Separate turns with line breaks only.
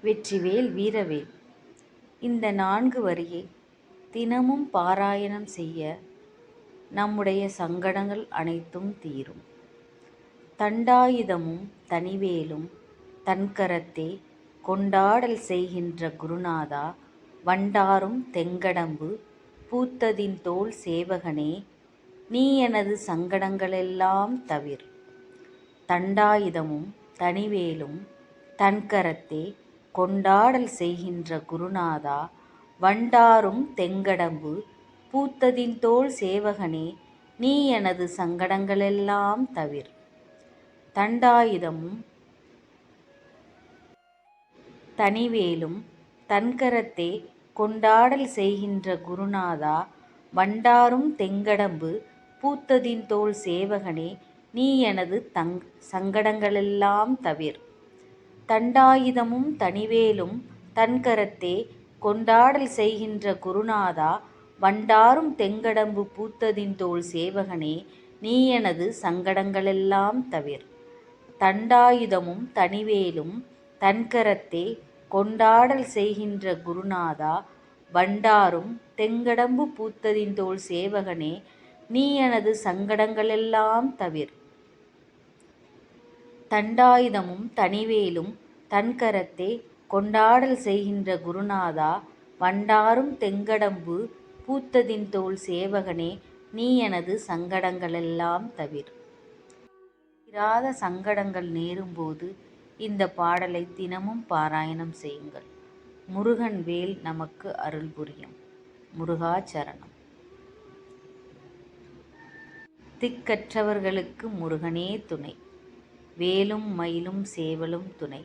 வெற்றிவேல் வீரவேல். இந்த 4 வரியை தினமும் பாராயணம் செய்ய நம்முடைய சங்கடங்கள் அனைத்தும் தீரும். தண்டாயுதமும் தனிவேலும் தன்கரத்தே கொண்டாடல் செய்கின்ற குருநாதா, வண்டாரும் தெங்கடம்பு பூத்ததின் தோள் சேவகனே, நீ எனது சங்கடங்களெல்லாம் தவிர். தண்டாயுதமும் தனிவேலும் தன்கரத்தே கொண்டாடல் செய்கின்ற குருநாதா, வண்டாரும் தெங்கடம்பு பூத்ததின் தோள் சேவகனே, நீ எனது சங்கடங்களெல்லாம் தவிர். தண்டாயுதமும் தனிவேலும் தன்கரத்தே கொண்டாடல் செய்கின்ற குருநாதா, வண்டாரும் தெங்கடம்பு பூத்ததின் தோள் சேவகனே, நீ எனது சங்கடங்களெல்லாம் தவிர். தண்டாயுதமும் தனிவேலும் தன்கரத்தே கொண்டாடல் செய்கின்ற குருநாதா, வண்டாரும் தெங்கடம்பு பூத்ததின் தோள் சேவகனே, நீ எனது சங்கடங்களெல்லாம் தவிர். தண்டாயுதமும் தனிவேலும் தன்கரத்தே கொண்டாடல் செய்கின்ற குருநாதா, வண்டாரும் தெங்கடம்பு பூத்ததின் தோள் சேவகனே, நீ எனது சங்கடங்களெல்லாம் தவிர். தண்டாயுதமும் தனிவேலும் தன்கரத்தே கொண்டாடல் செய்கின்ற குருநாதா, வண்டாரும் தெங்கடம்பு பூத்ததின் தோள் சேவகனே, நீ எனது சங்கடங்களெல்லாம் தவிர். தீராத சங்கடங்கள் நேரும்போது இந்த பாடலை தினமும் பாராயணம் செய்யுங்கள். முருகன் வேல் நமக்கு அருள் புரியும். முருகாச்சரணம். திக்கற்றவர்களுக்கு முருகனே துணை, வேலும் மயிலும் சேவலும் துணை.